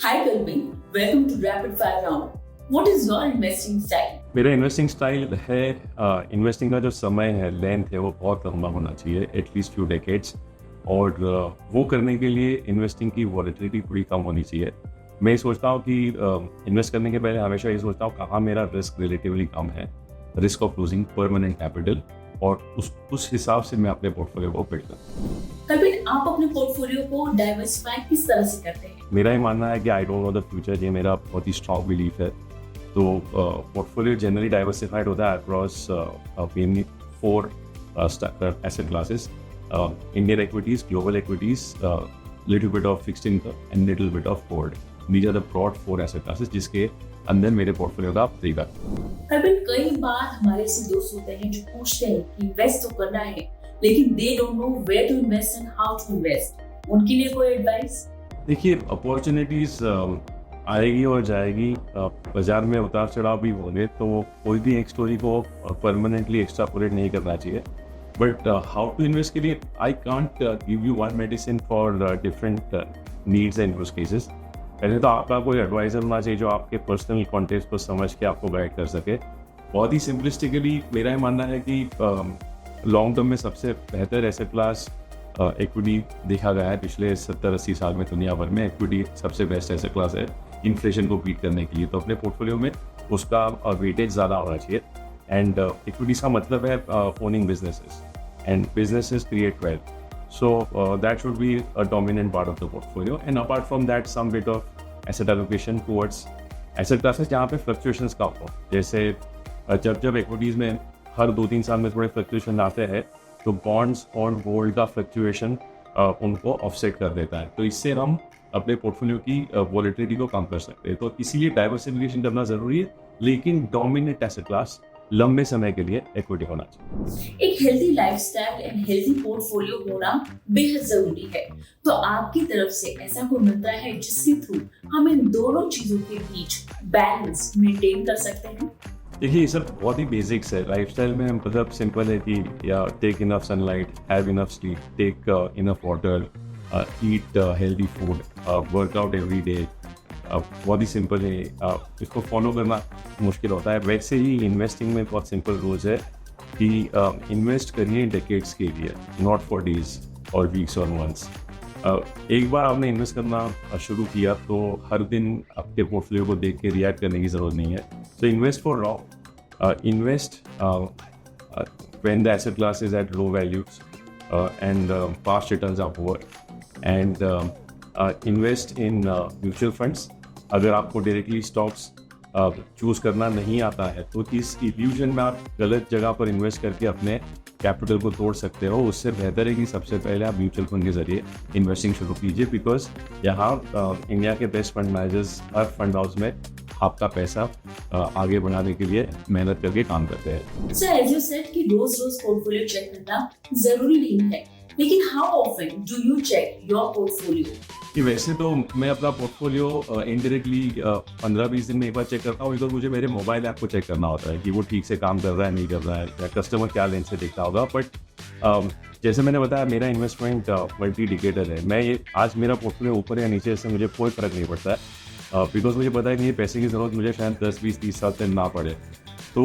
Hi Kalpin, welcome to Rapid Fire Round. What is your investing style? मेरा investing style है investing का जो समय है लेंथ है वो बहुत लंबा होना चाहिए एटलीस्ट फ्यू डेकेड्स और वो करने के लिए इन्वेस्टिंग की वॉलेटिलिटी पूरी कम होनी चाहिए। मैं सोचता हूँ कि इन्वेस्ट करने के पहले हमेशा ये सोचता हूँ कहाँ मेरा रिस्क रिलेटिवली कम है, risk of losing permanent capital, और उस हिसाब से मैं अपने पोर्टफोलियो को बिल्ड करता हूँ। कल्पिन, आप अपने पोर्टफोलियो को डाइवर्सिफाई किस तरह से करते हैं? मेरा ये मानना है कि I don't know the future, ये मेरा बहुत ही स्ट्रॉन्ग बिलीफ है। तो पोर्टफोलियो जनरली डाइवर्सिफाइड होता है across mainly 4 asset classes: Indian equities, global equities, little bit of fixed income and little bit of gold. These are the broad 4 asset classes जिसके अंदर मेरे पोर्टफोलियो का तरीका। कल्पिन, कई बार हमारे ऐसे दोस्त होते हैं जो पूछते हैं कि इन्वेस्ट तो करना है लेकिन they don't know where to invest and how to invest. उनके लिए कोई एडवाइस? देखिए, अपॉर्चुनिटीज आएगी और जाएगी, बाजार में उतार चढ़ाव भी होंगे, तो कोई भी एक स्टोरी को परमानेंटली एक्स्ट्रापोलेट नहीं करना चाहिए। बट हाउ टू इन्वेस्ट के लिए I can't give you one medicine for different needs and use cases. पहले तो आपका कोई एडवाइजर होना चाहिए जो आपके पर्सनल कॉन्टेक्स्ट को समझ के आपको गाइड कर सके। बहुत ही सिंपलिस्टिकली मेरा ये मानना है कि लॉन्ग टर्म में सबसे बेहतर एसेट क्लास इक्विटी देखा गया है पिछले 70-80 साल में। दुनिया भर में इक्विटी सबसे बेस्ट एसेट क्लास है इन्फ्लेशन को बीट करने के लिए, तो अपने पोर्टफोलियो में उसका वेटेज ज़्यादा होना चाहिए। एंड इक्विटीज का मतलब है owning businesses and businesses create wealth, so that should be a dominant part of the portfolio, and apart from that some bit of asset allocation towards asset classes जहाँ पे fluctuations कम हो। जैसे जब equities में हर 2-3 साल में थोड़े फ्लक्चुएशन आते हैं तो बॉन्ड्स और गोल्ड का फ्लक्चुएशन उनको ऑफसेट कर देता है, तो इससे हम अपने पोर्टफोलियो की वॉलेटिलिटी को कम कर सकते हैं। तो इसीलिए डाइवर्सिफिकेशन करना ज़रूरी है, लेकिन डोमिनेंट एसेट क्लास लंबे समय के लिए इक्विटी होना चाहिए। एक healthy lifestyle and healthy portfolio होना बेहद जरूरी है। तो आपकी तरफ से ऐसा कोई मंत्र है जिसके थ्रू हम इन दोनों चीजों के बीच बैलेंस मेंटेन कर सकते हैं? देखिए, ये सब बहुत ही बेसिक्स है लाइफस्टाइल में। मतलब सिंपल है कि या take enough sunlight, have enough sleep, take enough water, eat healthy food, workout every day. बहुत ही सिंपल है, इसको फॉलो करना मुश्किल होता है। वैसे ही इन्वेस्टिंग में बहुत सिंपल रूल्स है कि इन्वेस्ट करिए डेकेड्स के लिए, नॉट फॉर डेज और वीक्स और मंथ्स। एक बार आपने इन्वेस्ट करना शुरू किया तो हर दिन आपके पोर्टफोलियो को देख के रिएक्ट करने की ज़रूरत नहीं है। So invest for raw, invest when the asset class is at low values and past returns are poor, and invest in mutual funds. अगर आपको डायरेक्टली स्टॉक्स चूज करना नहीं आता है तो इस इल्यूजन में आप गलत जगह पर इन्वेस्ट करके अपने कैपिटल को तोड़ सकते हो। उससे बेहतर है कि सबसे पहले आप म्यूचुअल फंड के जरिए इन्वेस्टिंग शुरू कीजिए, बिकॉज यहाँ इंडिया के बेस्ट फंड मैनेजर्स हर फंड हाउस में आपका पैसा आगे बढ़ाने के लिए मेहनत करके काम करते हैं। सो एज यू सेड कि रोज पोर्टफोलियो चेक करना जरूरी नहीं है, लेकिन how often do you check your portfolio? कि वैसे तो मैं अपना पोर्टफोलियो इनडायरेक्टली 15-20 दिन में एक बार चेक करता हूँ, बिकॉज मुझे मेरे मोबाइल ऐप को चेक करना होता है कि वो ठीक से काम कर रहा है नहीं कर रहा है, या कस्टमर क्या लेंस से देखता होगा। बट जैसे मैंने बताया, मेरा इन्वेस्टमेंट मल्टी डिकेटर है। मैं ये आज मेरा पोर्टफोलियो ऊपर या नीचे से मुझे कोई फर्क नहीं पड़ता है, बिकॉज मुझे पता है कि ये पैसे की ज़रूरत मुझे शायद 10-20-30 साल तक ना पड़े। तो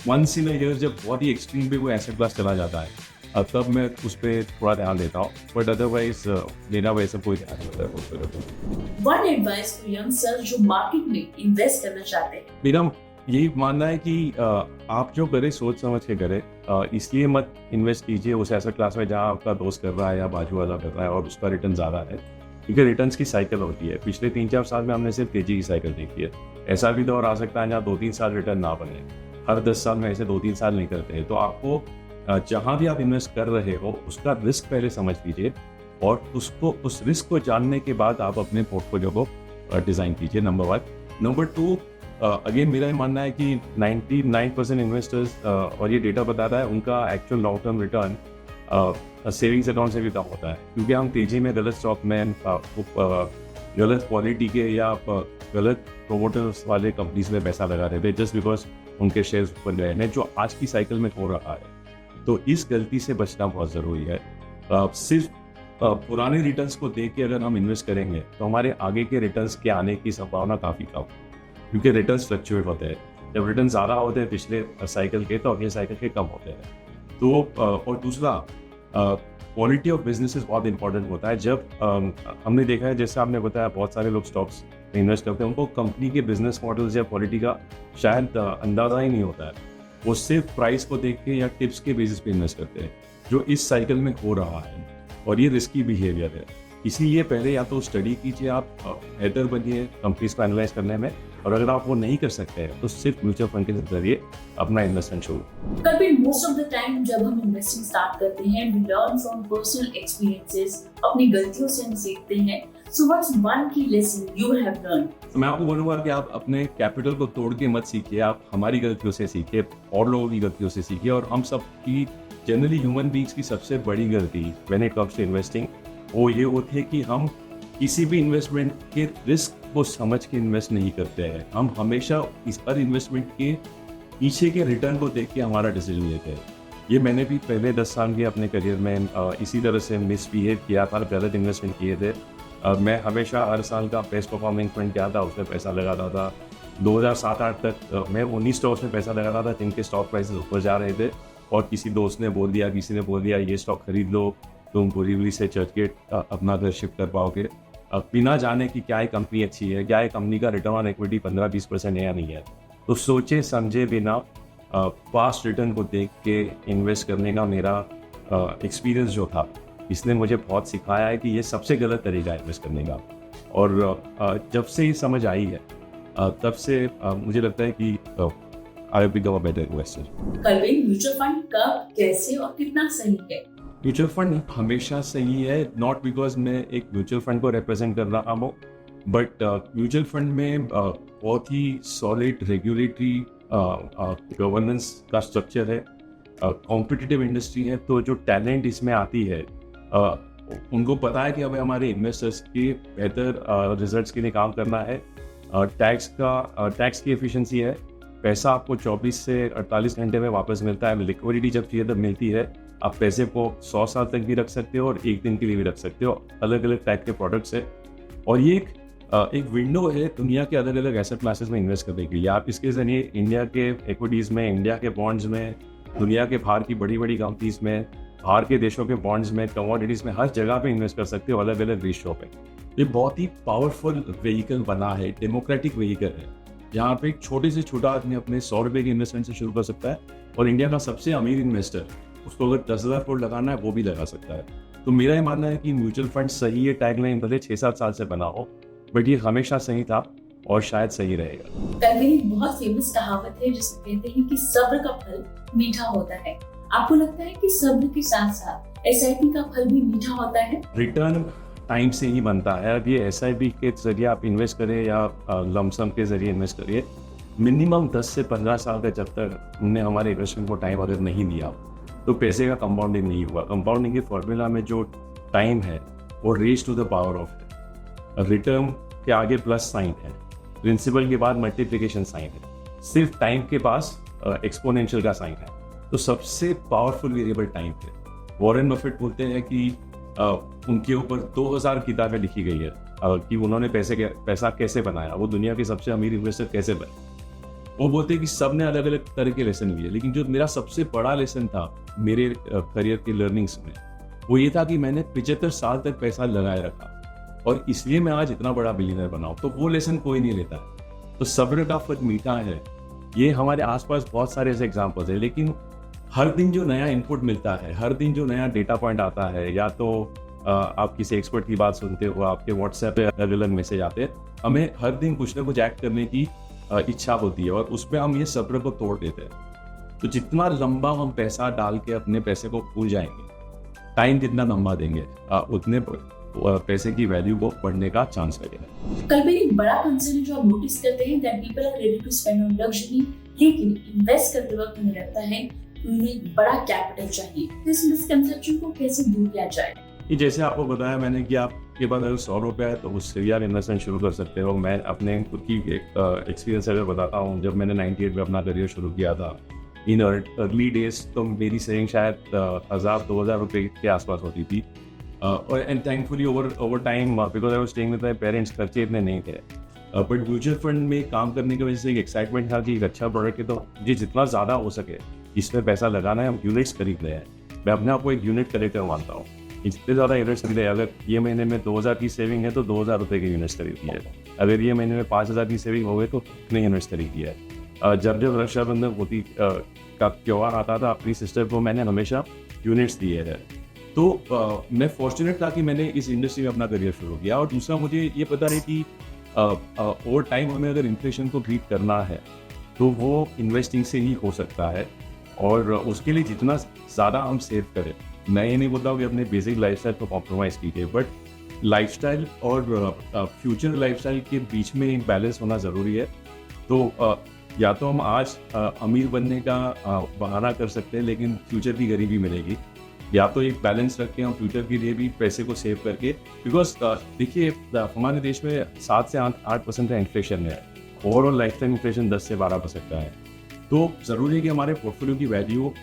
वंस इन अ ईयर जब बहुत ही एक्सट्रीम पे कोई एसेट क्लास चला जाता है तब मैं उस पर थोड़ा ध्यान देता हूँ, बट अदरवाइज मेरा वैसे कोई ध्यान नहीं होता है। वन एडवाइस टू यंगस्टर्स जो मार्केट में इन्वेस्ट करना चाहते हैं? मेरा यही मानना है कि आप जो करें सोच समझ के करें, इसलिए मत इन्वेस्ट कीजिए उस ऐसा क्लास में जहाँ आपका दोस्त कर रहा है या बाजू वाला कर रहा है और उसका रिटर्न ज़्यादा है, क्योंकि रिटर्न्स की साइकिल होती है। पिछले 3-4 साल में हमने सिर्फ तेजी की साइकिल देखी है। ऐसा भी दौर आ सकता है जहाँ 2-3 साल रिटर्न ना बने। हर 10 साल में ऐसे 2-3 साल नहीं करते हैं। तो आपको जहाँ भी आप इन्वेस्ट कर रहे हो उसका रिस्क पहले समझ लीजिए, और उस रिस्क को जानने के बाद आप अपने पोर्टफोलियो को डिज़ाइन कीजिए, नंबर 1। नंबर 2, अगेन मेरा ये मानना है कि 99% इन्वेस्टर्स, और ये डेटा बताता है, उनका actual long term return savings account से भी कम होता है, क्योंकि हम तेजी में गलत स्टॉक में गलत क्वालिटी के या गलत प्रोमोटर्स वाले कंपनीज में पैसा लगा रहे थे जस्ट बिकॉज उनके शेयर्स ऊपर गए हैं, जो आज की साइकिल में हो रहा है। तो इस गलती से बचना बहुत ज़रूरी है। सिर्फ पुराने रिटर्न्स को देख के अगर हम इन्वेस्ट करेंगे तो हमारे आगे के रिटर्न्स के आने की संभावना काफ़ी कम, क्योंकि रिटर्न्स फ्लक्चुएट होते हैं। जब रिटर्न ज़्यादा होते हैं पिछले साइकिल के तो अगले साइकिल के कम होते हैं। तो और दूसरा क्वालिटी ऑफ बिजनेसेस बहुत इंपॉर्टेंट होता है। जब हमने देखा है, जैसे आपने बताया, बहुत सारे लोग स्टॉक्स में इन्वेस्ट करते हैं, उनको कंपनी के बिजनेस मॉडल्स या क्वालिटी का शायद अंदाज़ा ही नहीं होता है। वो सिर्फ प्राइस को देख के या टिप्स के बेसिस पे इन्वेस्ट करते हैं, जो इस साइकिल में हो रहा है, और ये रिस्की बिहेवियर है। इसीलिए पहले या तो स्टडी कीजिए, आप बेहतर बनिए कंपनीज को एनालाइज करने में, और अगर आप वो नहीं कर सकते हैं तो सिर्फ म्यूचुअल फंड के जरिए अपना इन्वेस्टमेंट शुरू। कभी मोस्ट ऑफ द टाइम जब हम इन्वेस्टिंग स्टार्ट करते हैं, we learn from personal experiences, अपनी गलतियों से हम सीखते हैं। So what's one key lesson you have learn? तो मैं आपको बोलूँगा कि आप अपने कैपिटल को तोड़ के मत सीखिए, आप हमारी गलतियों से सीखिए, और लोगों की गलतियों से सीखिए। और हम सब की जनरली ह्यूमन बीइंग्स की सबसे बड़ी गलती when it comes to investing वो ये होती है कि हम किसी भी इन्वेस्टमेंट के रिस्क को समझ के इन्वेस्ट नहीं करते हैं। हम हमेशा इस पर इन्वेस्टमेंट के पीछे के रिटर्न को देख के हमारा डिसीजन लेते हैं। ये मैंने भी पहले 10 साल के अपने करियर में इसी तरह से मिसबिहेव किया था, गलत इन्वेस्टमेंट किए थे। मैं हमेशा हर साल का बेस्ट परफॉर्मिंग फंड क्या था उसमें पैसा लगाता था। 2007-8 तक मैं 19 स्टॉक्स में पैसा लगाता था जिनके स्टॉक प्राइसेस ऊपर जा रहे थे, और किसी दोस्त ने बोल दिया, किसी ने बोल दिया ये स्टॉक खरीद लो, तुम पूरी से चर्च के अपना घर शिफ्ट कर पाओगे, बिना जाने कि क्या ये कंपनी अच्छी है, क्या ये कंपनी का रिटर्न ऑन इक्विटी 15-20% है या नहीं है। तो सोचे समझे बिना फास्ट रिटर्न को देख के इन्वेस्ट करने का मेरा एक्सपीरियंस जो था, इसने मुझे बहुत सिखाया है कि ये सबसे गलत तरीका है इन्वेस्ट करने का। और जब से ये समझ आई है तब से मुझे लगता है कि I will become a better investor. कभी म्यूचुअल फंड कब, कैसे और कितना सही है? म्यूचुअल फंड हमेशा सही है, नॉट बिकॉज मैं एक म्यूचुअल फंड को रिप्रेजेंट कर रहा हूँ, बट म्यूचुअल फंड में बहुत ही सॉलिड रेगुलेटरी गवर्नेंस का स्ट्रक्चर है, कॉम्पिटिटिव इंडस्ट्री है। तो जो टैलेंट इसमें आती है, उनको पता है कि हमें हमारे इन्वेस्टर्स के बेहतर रिजल्ट्स के लिए काम करना है। टैक्स की एफिशिएंसी है, पैसा आपको 24 से 48 घंटे में वापस मिलता है। लिक्विडिटी जब चाहिए तब मिलती है। आप पैसे को 100 साल तक भी रख सकते हो और एक दिन के लिए भी रख सकते हो। अलग अलग टाइप के प्रोडक्ट्स है, और ये एक विंडो है दुनिया के अलग अलग एसेट क्लासेस में इन्वेस्ट करने के लिए। आप इसके जरिए इंडिया के इक्विटीज़ में, इंडिया के बॉन्ड्स में, दुनिया के बाहर की बड़ी बड़ी कंपनीज में, बाहर के देशों के बॉन्ड्स में, कमोडिटीज़ में, हर जगह पे इन्वेस्ट कर सकते हो अलग अलग रेशियो पे। ये बहुत ही पावरफुल व्हीकल बना है, डेमोक्रेटिक व्हीकल है, जहाँ पे एक छोटे से छोटा आदमी अपने 100 रुपये की इन्वेस्टमेंट से शुरू कर सकता है, और इंडिया का सबसे अमीर इन्वेस्टर उसको अगर 10,000 करोड़ लगाना है वो भी लगा सकता है। तो मेरा ये मानना है कि म्यूचुअल फंड सही है, टैगलाइन भले 6-7 साल से बना हो, बट ये हमेशा सही था और शायद सही रहेगा। कभी एक बहुत फेमस कहावत है जिसमें कहते हैं कि सब्र का फल मीठा होता है। आपको लगता है कि सब्र के साथ साथ SIP का फल भी मीठा होता है? रिटर्न टाइम से ही बनता है। अब ये SIP के जरिए आप इन्वेस्ट करें या लमसम के जरिए इन्वेस्ट करिए, मिनिमम 10 से 15 साल का जब तक हमने हमारे इन्वेस्टमेंट को टाइम अगर नहीं दिया तो पैसे का कंपाउंडिंग नहीं हुआ। कंपाउंडिंग के फॉर्मूला में जो टाइम है वो raise to the power of return के आगे प्लस साइन है, प्रिंसिपल के बाद मल्टीप्लिकेशन साइन है, सिर्फ टाइम के पास एक्सपोनेंशियल का साइन है। तो सबसे पावरफुल वेरिएबल टाइम है। वॉरेन बफेट बोलते हैं कि उनके ऊपर 2000 किताबें लिखी गई है कि उन्होंने पैसा कैसे बनाया, वो दुनिया के सबसे अमीर इन्वेस्टर कैसे बने। वो बोलते हैं कि सब ने अलग अलग तरह के लेसन लिए, लेकिन जो मेरा सबसे बड़ा लेसन था मेरे करियर के लर्निंग्स में, वो ये था कि मैंने 75 साल तक पैसा लगाए रखा, और इसलिए मैं आज इतना बड़ा बिलियनर बना हूं। तो वो लेसन कोई नहीं लेता। तो सब्र का फल मीठा है। ये हमारे आसपास बहुत सारे ऐसे एग्जाम्पल्स हैं, लेकिन हर दिन जो नया इनपुट मिलता है, हर दिन जो नया डेटा पॉइंट आता है, या तो आप किसी एक्सपर्ट की बात सुनते हो, आपके व्हाट्सएप पे अलग अलग मैसेज आते हैं, हमें हर दिन कुछ ना कुछ एक्ट करने की इच्छा होती है, और उसमें हम ये सब्र को तोड़ देते हैं। तो जितना लंबा हम पैसा डाल के अपने पैसे को भूल जाएंगे, टाइम जितना लंबा देंगे, उतने पैसे की वैल्यू को बढ़ने का चांस लगेगा। कल भी एक बड़ा कंसर्न जो आप नोटिस करते हैं that people are ready to spend on luxury, लेकिन इन्वेस्ट करते वक्त उन्हें लगता है उन्हें बड़ा कैपिटल चाहिए। तो इस मिसकंसेप्शन को कैसे दूर किया जाए? कि जैसे आपको बताया मैंने कि आपके पास अगर 100 रुपये है तो उससे भी आप इन्वेस्टमेंट शुरू कर सकते हो। मैं अपने खुद की एक्सपीरियंस अगर बताता हूँ, जब मैंने 98 में अपना करियर शुरू किया था, इन अर्ली डेज तो मेरी सेविंग शायद 1000-2000 रुपये के आसपास होती थी। और and thankfully over time because I was staying with my parents, खर्चे इतने नहीं थे। बट म्यूचुअल फंड में काम करने की वजह से एक एक्साइटमेंट था कि एक अच्छा प्रोडक्ट है, तो मुझे जितना ज़्यादा हो सके इसमें पैसा लगाना है। हम यूनिट्स खरीद रहे हैं, मैं अपने आप को एक यूनिट कलेक्टर मानता हूँ। जितने ज़्यादा यूनिट्स खरीदे, अगर ये महीने में 2000 की सेविंग है तो 2000 रुपये की यूनिट्स खरीदी है। अगर ये महीने में 5000 की सेविंग हो गई तो कितने यूनिट्स खरीदी है। जब जब रक्षाबंधन होती का त्यौहार आता था, अपनी सिस्टर को मैंने हमेशा यूनिट्स दिए हैं। तो मैं फॉर्चुनेट था कि मैंने इस इंडस्ट्री में अपना करियर शुरू किया। और दूसरा, मुझे ये पता है कि ओवर टाइम हमें अगर इन्फ्लेशन को बीट करना है तो वो इन्वेस्टिंग से ही हो सकता है। और उसके लिए जितना ज़्यादा हम सेव करें, मैं ये नहीं बोलता हूँ कि अपने बेसिक लाइफस्टाइल को कॉम्प्रोमाइज़ कीजिए, बट लाइफस्टाइल और फ्यूचर लाइफस्टाइल के बीच में एक बैलेंस होना ज़रूरी है। तो या तो हम आज अमीर बनने का बहाना कर सकते हैं, लेकिन फ्यूचर की गरीबी मिलेगी, या तो एक बैलेंस रख के हम फ्यूचर के लिए भी पैसे को सेव करके। बिकॉज देखिए, हमारे देश में 7 से 8% का इन्फ्लेशन है, ओवरऑल लाइफ टाइम इन्फ्लेशन 10 से 12% का है। तो ज़रूरी है कि हमारे पोर्टफोलियो की वैल्यू,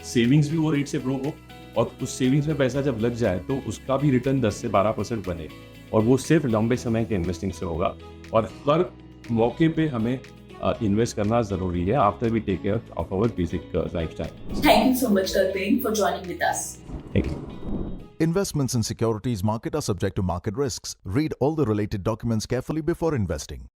सेविंग्स भी वो रेट से ग्रो हो, और उस सेविंग्स में पैसा जब लग जाए तो उसका भी रिटर्न 10 से 12% बने, और वो सिर्फ लंबे समय के इन्वेस्टिंग से होगा। और हर मौके पे हमें इन्वेस्ट करना ज़रूरी है after we take care of our basic lifestyle. Thank you so much, Kalpin, for joining with us. Thank you. Investments in securities market are subject to market risks. Read all the related documents carefully before investing.